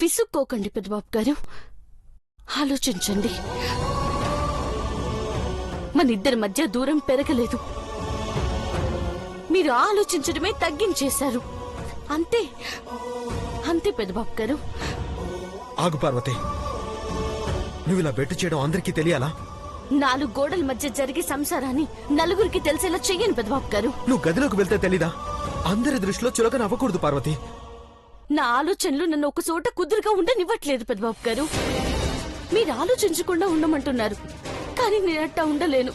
విసుక్కోకండి పెద్దబాబు గారు, ఆలోచించండి. మన ఇద్దరి మధ్య దూరం పెరగలేదు, మీరు ఆలోచించడమే తగ్గించేశారు. అంతే అంతే పెద్దబాబు గారు. ఆగు పార్వతి, నువ్వు ఇలా బెట్టు చేయడం అందరికీ తెలియాలా? 4 గోడల మధ్య జరిగే సంసారాన్ని నలుగురికి తెలిసేలా చెయ్యను పెద్దబాబు గారు. నువ్వు గదిలోకి వెళ్తే తెలీదా? అందరి దృష్టిలో చులకన అవ్వకూడదు పార్వతి. నా ఆలోచనలు నన్ను ఒక చోట కుదురుగా ఉండనివ్వట్లేదు పెద్దబాబు గారు. మీరు ఆలోచించకుండా ఉండమంటున్నారు, కానీ నేనట్టా ఉండలేను.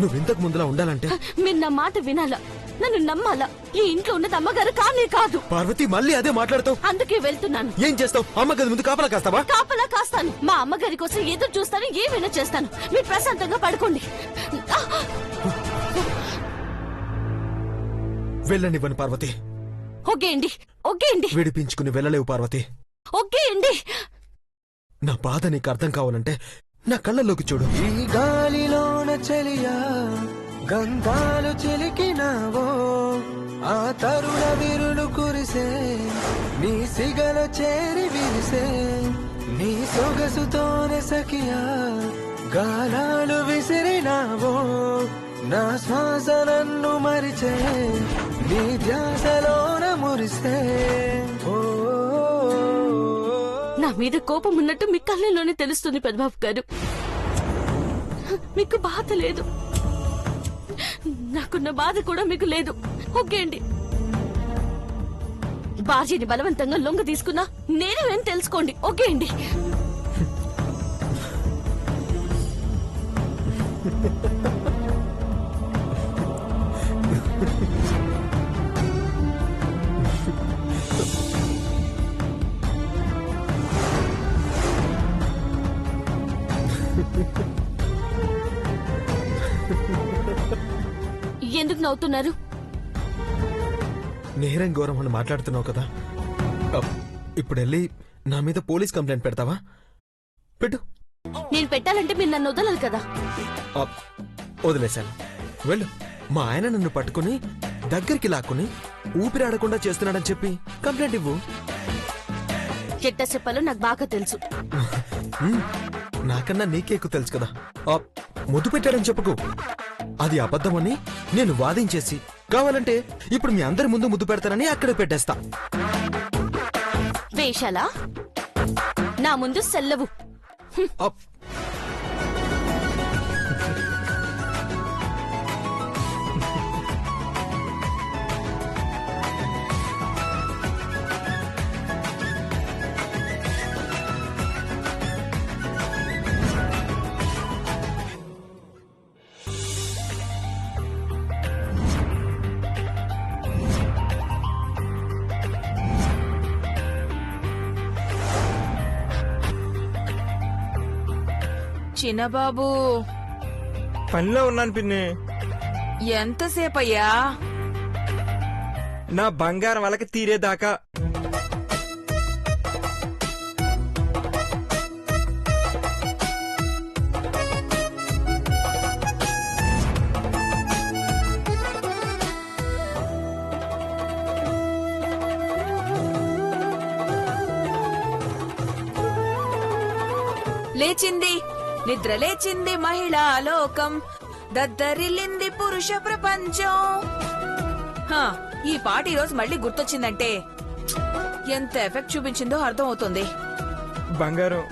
నువ్వు ఇంతకు ముందులా ఉండాలంటే మీరు నా మాట వినాలా, నన్ను నమ్మాలా. ఈ ఇంట్లో ఉన్నది అమ్మగారు కానే కాదు. పార్వతి, మళ్ళీ అదే మాట్లాడతావు. అందుకే వెళ్తున్నాను. ఏం చేస్తావు? అమ్మ గది ముందు కాపలా కాస్తావా? కాపలా కాస్తాను. మా అమ్మగారి కోసం ఎదురు చూస్తాను, ఏమైనా చేస్తాను. మీరు ప్రశాంతంగా పడుకోండి. వెళ్ళనివ్వను పార్వతి. ఒకేండి ఒకేండి. విడిపించుకుని వెళ్ళలేవు పార్వతి. ఒకేండి. నా బాధ నీకు అర్థం కావాలంటే నా కళ్ళలోకి చూడు. ఈ గాలిలోన చెలియా గంధాలు చిలికినావో, ఆ తరుణ విరులు కురిసే నీ సిగల చేరి విరిసే, నీ సొగసుతోనే సఖియా గాలాలు విసిరినావో, నా శ్వాస నన్ను మరిచే నీ ధ్యాసలోన మురిసే. నా మీద కోపం ఉన్నట్టు మీ కళ్ళలోనే తెలుస్తుంది పెద్దబాబు గారు. మీకు బాధ లేదు, నాకున్న బాధ కూడా మీకు లేదు. ఓకేండి. భార్యని బలవంతంగా లొంగ తీసుకున్నా నేనేం తెలుసుకోండి. ఓకే అండి. ఎందుకు నవ్వుతున్నారు? నేరం ఘోరం అని మాట్లాడుతున్నావు కదా, ఇప్పుడు వెళ్ళి నా మీద పోలీస్ కంప్లైంట్ పెడతావా? పెట్టు. నేను పెట్టాలంటే మీరు నన్ను వదలాలి కదా. వదిలేశాను, వెళ్ళు. మా ఆయన నన్ను పట్టుకుని దగ్గరికి లాక్కుని ఊపిరాడకుండా చేస్తున్నాడని చెప్పి కంప్లైంట్ ఇవ్వు. చెట్ట చెప్పాలో నాకు బాగా తెలుసు. నాకన్నా నీకే ఎక్కువ తెలుసు కదా. ముద్దు పెట్టాడని చెప్పుకో, అది అబద్ధమని నేను వాదించేసి కావాలంటే ఇప్పుడు మీ అందరి ముందు ముద్దు పెడతానని అక్కడే పెట్టేస్తా. వేషాలా? నా ముందు సెల్లవు. చిన్నబాబు, పనిలో ఉన్నాను పిన్ని. ఎంతసేపయ్యా? నా బంగారం వాళ్ళకి తీరేదాకా. లేచింది నిద్ర, లేచింది మహిళా లోకం, దద్దరిల్లింది పురుష ప్రపంచం. ఈ పాట ఈ రోజు మళ్ళీ గుర్తొచ్చిందంటే ఎంత ఎఫెక్ట్ చూపించిందో అర్థం అవుతుంది. బంగారం,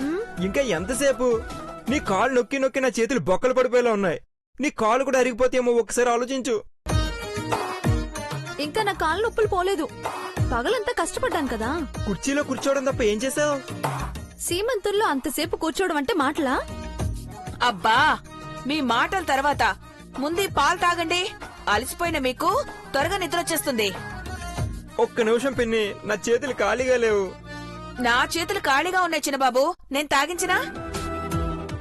ఇంకా ఎంతసేపు? నీ కాళ్ళు నొక్కి నొక్కి నా చేతులు బొక్కలు పడిపోయేలా ఉన్నాయి. నీ కాళ్ళు కూడా అరిగిపోతేమో ఒకసారి ఆలోచించు. ఇంకా నా కాళ్ళు నొప్పులు పోలేదు. పగలంతా కష్టపడ్డాను కదా. కుర్చీలో కూర్చోవడం తప్ప ఏం చేసావు? సీమంతుల్లో అంతసేపు కూర్చోవడం అంటే మాటలా? అబ్బా, మీ మాటల తర్వాత ముందు పాలు తాగండి. అలసిపోయిన మీకు త్వరగా నిద్రొచ్చేస్తుంది. ఒక్క నిమిషం పిన్ని, నా చేతులు ఖాళీగా లేవు. నా చేతులు ఖాళీగా ఉన్నాయి చిన్నబాబు, నేను తాగించినా?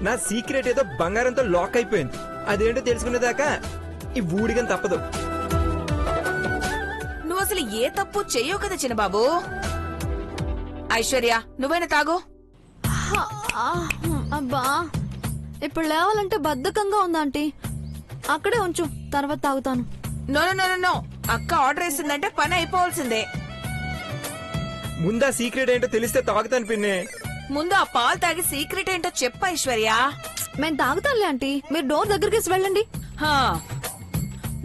నా సీక్రెట్ ఏదో బంగారంతో లాక్ అయిపోయింది. అదేంటో తెలుసుకునేదాకా ఈ ఊడిగం తప్పదు. నువ్వు అసలు ఏ తప్పు చెయ్యవు కదా చిన్నబాబు. ఐశ్వర్య, నువ్వైనా తాగు. అబ్బా, ఇప్పుడు లేవాలంటే బద్ధకంగా ఉందా ఆంటీ? అక్కడే ఉంచు, తర్వాత తాగుతాను. నో నో నో నో, అక్క ఆర్డర్ వేసిందంటే పని అయిపోవాల్సిందే. ముందా సీక్రెట్ ఏంటో తెలిస్తే తాగుతాను పిన్ని. ముందు ఆ పాలు తాగి సీక్రెట్ ఏంటో చెప్పు ఐశ్వర్య. మేము తాగుతాంలే ఆంటీ, మీరు డోర్ దగ్గరికి వెళ్ళండి. హా,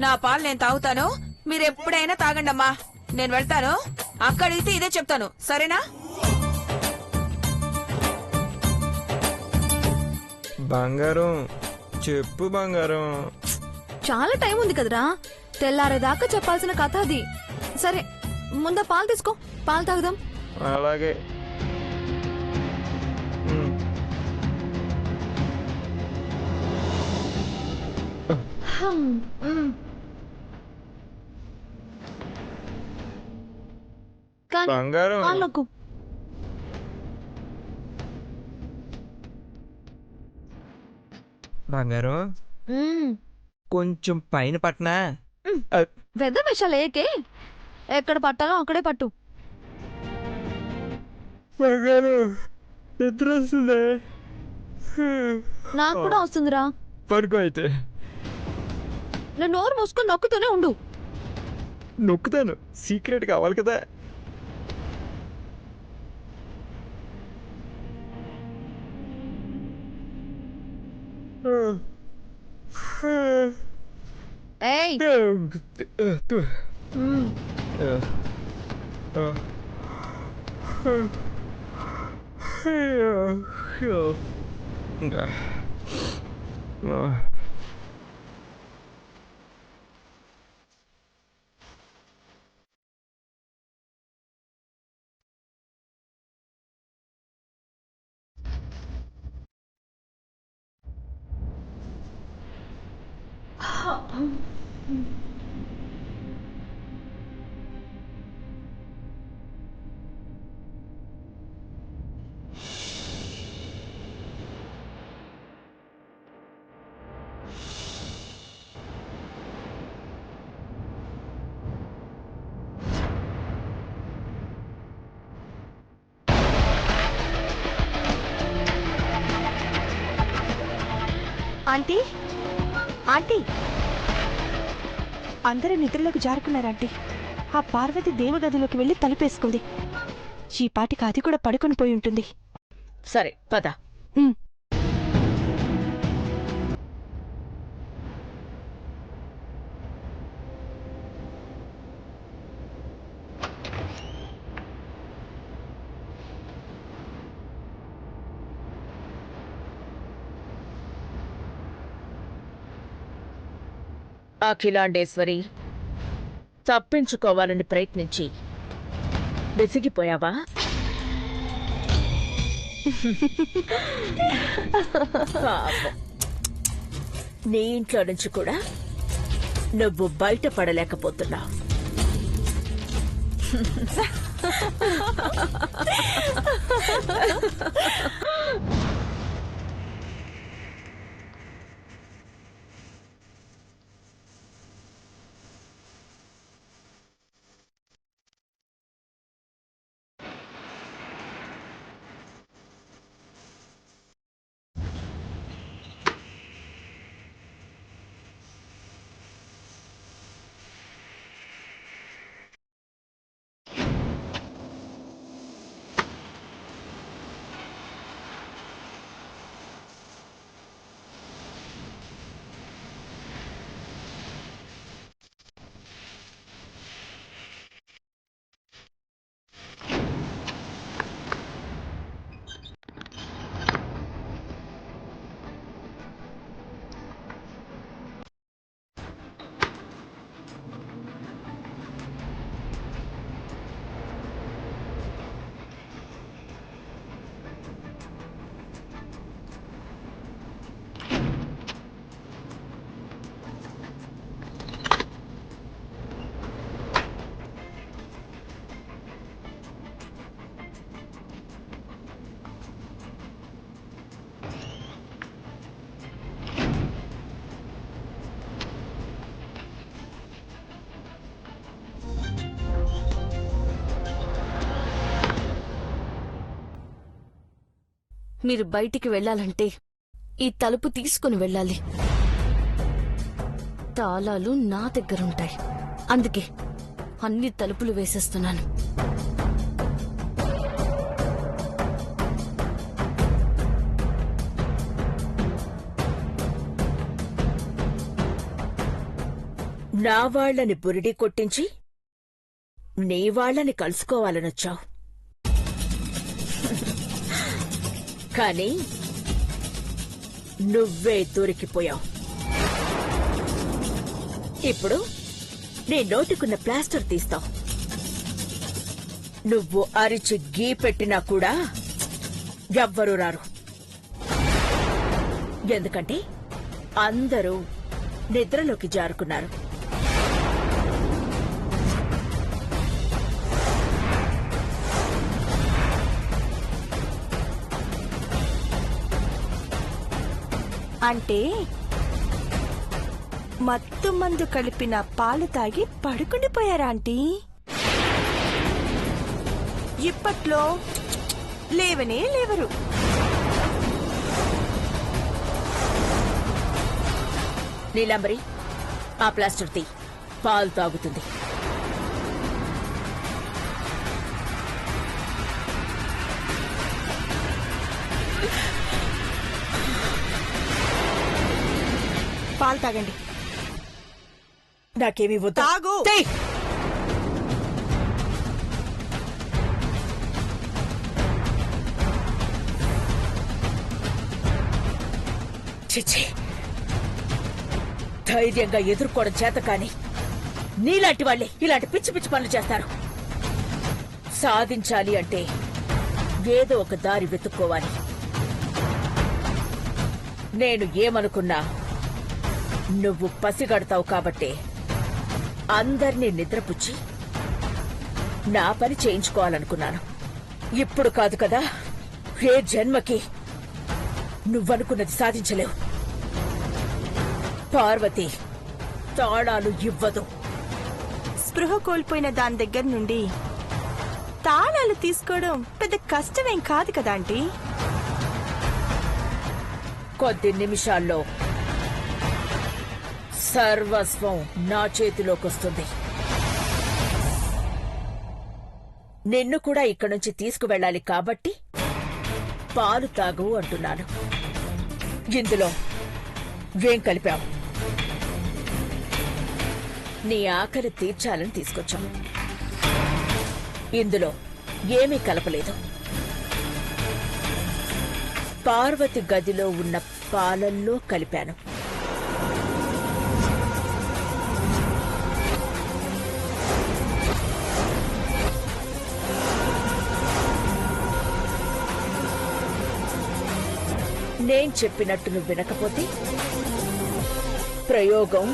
నా పాలు నేను తాగుతాను, మీరు ఎప్పుడైనా తాగండమ్మా. నేను వెళ్తాను, అక్కడైతే ఇదే చెప్తాను, సరేనా? బంగారం చెప్పు బంగారం. చాలా టైం ఉంది కదరా, తెల్లారేదాకా చెప్పాల్సిన కథ అది. సరే ముందా పాలు తీసుకో, పాలు తాగుదాం. అలాగే. కానీ బంగారం పాలకు బంగారం కొంచెం పైన పట్నా. వెద విషయాలు ఏకే, ఎక్కడ పట్టాలో అక్కడే పట్టు. బంగారం నిద్ర వస్తుందే. నాకు కూడా వస్తుందిరా. పడుకో అయితే. నేను నోరు మూసుకొని నొక్కుతూనే ఉండు. నొక్కుతాను, సీక్రెట్ కావాలి కదా. ఏయ్ ఆంటీ, ఆంటీ, అందరూ నిద్రలోకి జారుకున్నారంటీ. ఆ పార్వతి దేవగదిలోకి వెళ్లి తలుపేసుకుంది. ఈ పాటికి అది కూడా పడుకొని పోయి ఉంటుంది. సరే పద. ఉమ్. అఖిలాండేశ్వరి, తప్పించుకోవాలని ప్రయత్నించి విసిగిపోయావా? పాపం. నీ ఇంట్లో నుంచి కూడా నువ్వు బయటపడలేకపోతున్నావు. మీరు బయటికి వెళ్ళాలంటే ఈ తలుపు తీసుకుని వెళ్ళాలి. తాళాలు నా దగ్గరుంటాయి, అందుకే అన్ని తలుపులు వేసేస్తున్నాను. నా వాళ్ళని బురిడి కొట్టించి నీ వాళ్ళని కలుసుకోవాలనొచ్చావు. కాని నువ్వే దొరికిపోయావు. ఇప్పుడు నీ నోటికున్న ప్లాస్టర్ తీస్తావు. నువ్వు అరిచి గీ పెట్టినా కూడా ఎవ్వరూ రారు. ఎందుకంటే అందరూ నిద్రలోకి జారుకున్నారు. అంటే మత్తు మందు కలిపిన పాలు తాగి పడుకుండిపోయారా ఆంటీ? ఇప్పట్లో లేవనే లేవరు. నీలాంబరి, ఆ ప్లాస్టర్ తీ. పాలు తాగుతుంది. పాలు తాగండి. నాకేమీ వద్దు. తాగు. తీ. చిచ్చి, ధైర్యంగా ఎదుర్కోవడం చేత కాని నీలాంటి వాళ్ళే ఇలాంటి పిచ్చి పిచ్చి పనులు చేస్తారు. సాధించాలి అంటే ఏదో ఒక దారి వెతుక్కోవాలి. నేను ఏమనుకున్నా నువ్వు పసిగడతావు కాబట్టే అందర్నీ నిద్రపుచ్చి నా పని చేయించుకోవాలనుకున్నాను. ఇప్పుడు కాదు కదా, ఏ జన్మకి నువ్వనుకున్నది సాధించలేవు. పార్వతి తాళాలు ఇవ్వదు. స్పృహ కోల్పోయిన దాని దగ్గర నుండి తాళాలు తీసుకోవడం పెద్ద కష్టమేం కాదు కదా ఆంటీ? కొద్ది నిమిషాల్లో సర్వస్వం నా చేతిలోకొస్తుంది. నిన్ను కూడా ఇక్కడి నుంచి తీసుకువెళ్ళాలి కాబట్టి పాలు తాగు అంటున్నాను. ఇందులో ఏం కలిపావు? నీ ఆకలి తీర్చాలని తీసుకొచ్చాం. ఇందులో ఏమీ కలపలేదు. పార్వతి గదిలో ఉన్న పాలల్లో కలిపాను. నేను చెప్పినట్టు నువ్వు వినకపోతే ప్రయోగం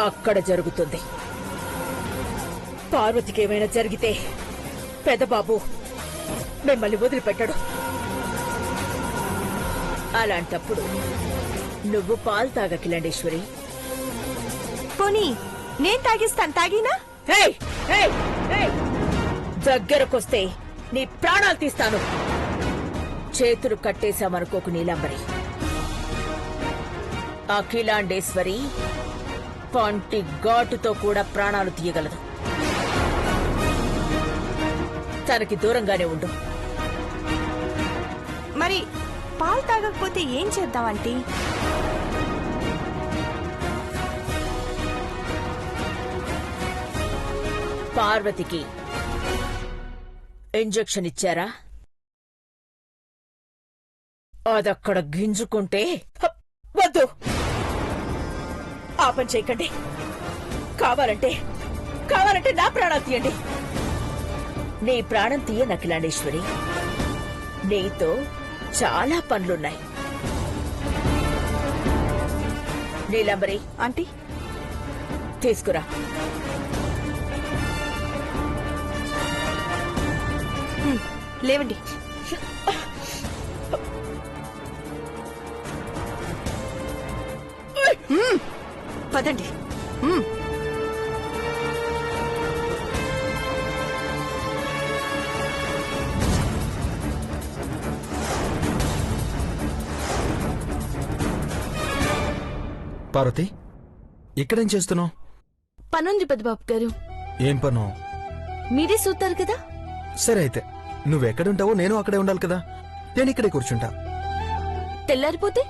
అక్కడ జరుగుతుంది. పార్వతికి ఏమైనా జరిగితే పెదబాబు మిమ్మల్ని వదిలిపెట్టడు. అలాంటప్పుడు నువ్వు పాలు తాగ కిలండేశ్వరి. పోనీ నేను తాగిస్తాను. తాగినా? Hey, hey, hey! దగ్గరకొస్తే నీ ప్రాణాలు తీస్తాను. చేతులు కట్టేశామనుకోకు నీలాంబరి. అఖిలాండేశ్వరి పంటి ఘాటుతో కూడా ప్రాణాలు తీయగలదు. తనకి దూరంగానే ఉండు. మరి పాలు తాగకపోతే ఏం చేద్దాం ఆంటీ? పార్వతికి ఇంజెక్షన్ ఇచ్చారా? అదక్కడ గింజుకుంటే వద్దు, ఆ పని చేయకండి. కావాలంటే నా ప్రాణాలు తీయండి. నీ ప్రాణం తీయ నకిలాండేశ్వరి. నీతో చాలా పనులున్నాయి. నీలాంబరి, ఆంటీ తీసుకురా. లేవండి. పదండి. పార్వతి, ఇక్కడేం చేస్తున్నావు? పనుంది పెద్దబాబు గారు. ఏం పను? మీరే చూస్తారు కదా. సరే అయితే నువ్వెక్కడుంటావో నేను అక్కడే ఉండాలి కదా. నేను ఇక్కడే కూర్చుంటా. తెల్లారిపోతే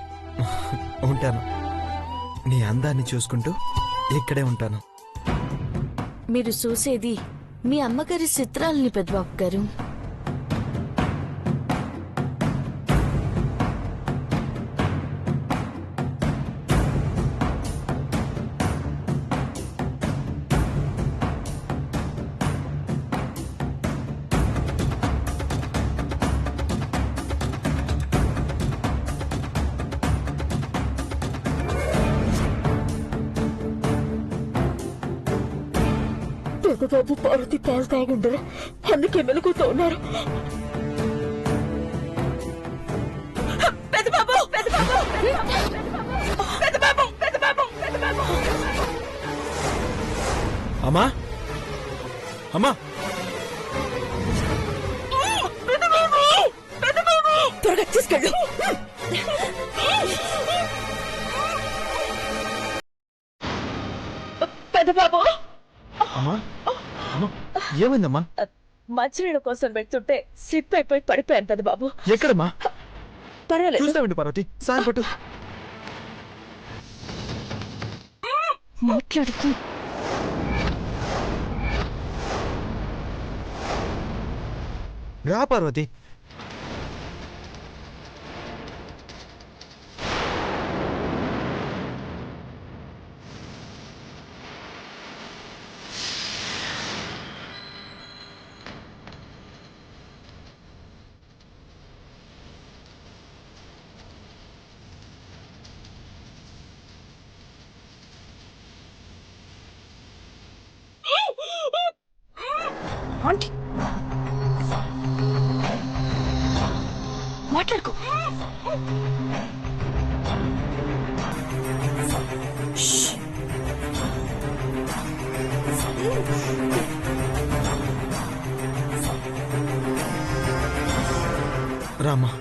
ఉంటాను. నీ అందాన్ని చూసుకుంటూ ఇక్కడే ఉంటాను. మీరు చూసేది మీ అమ్మగారి చిత్రాలని పెద్దబాబు గారు. పెద్దబాబు పార్వతి పాలు తాగుండరు, అందుకే మెలుగుతూ ఉన్నారు. పెద్దబాబు పెద్దబాబు పెద్దబాబు పెద్దబాబు పెద్దబాబు అమ్మా అమ్మా త్వరగా తీసుకెళ్ళు. పెద్దబాబు అమ్మా అమ్మా ఏమైందమ్మా? మంచినీళ్ళ కోసం వెళ్తుంటే స్లిప్ అయిపోయి పడిపోయాను పెద్దబాబు. ఎక్కడమ్మా? పర్వాలేదు, చూస్తామండి పార్వతి, సాయం పట్టు. మాట్లాడుతూ రా పార్వతి. ఆంటీ మాట్లాడుకో. రామ్మా.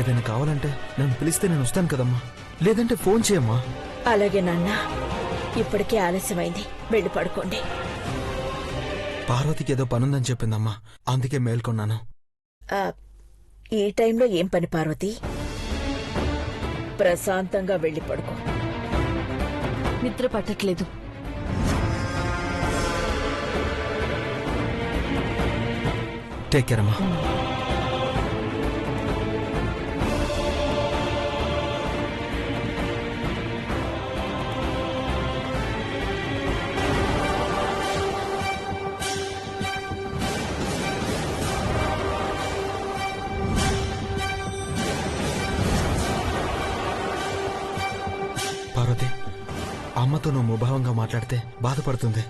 ఏదైనా కావాలంటే నన్ను పిలిస్తే నేను వస్తాను కదమ్మా, లేదంటే ఫోన్ చేయమ్మా. అలాగే నాన్న, ఇప్పటికే ఆలస్యమైంది, వెళ్ళి పడుకోండి. పార్వతికి ఏదో పనుందని చెప్పిందమ్మా, అందుకే మేల్కొన్నాను. ఈ టైంలో ఏం పని పార్వతి? ప్రశాంతంగా వెళ్ళి పడుకో. నిద్ర పట్టట్లేదు. టేక్ కేర్ అమ్మా. పార్వతి, అమ్మతో నువ్వు ముభావంగా మాట్లాడితే బాధపడుతుంది.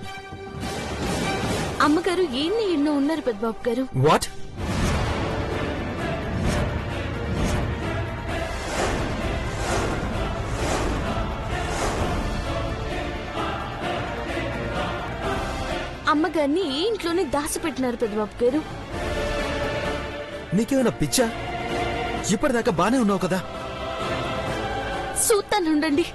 అమ్మగారు ఎన్నో ఉన్నారు పెద్దబాబు గారు. వాట్? అమ్మగారిని ఈ ఇంట్లోనే దాచిపెట్టినారు పెద్దబాబు గారు. నీకేమైనా పిచ్చా? ఇప్పటిదాకా బానే ఉన్నావు కదా. చూస్తానుండండి.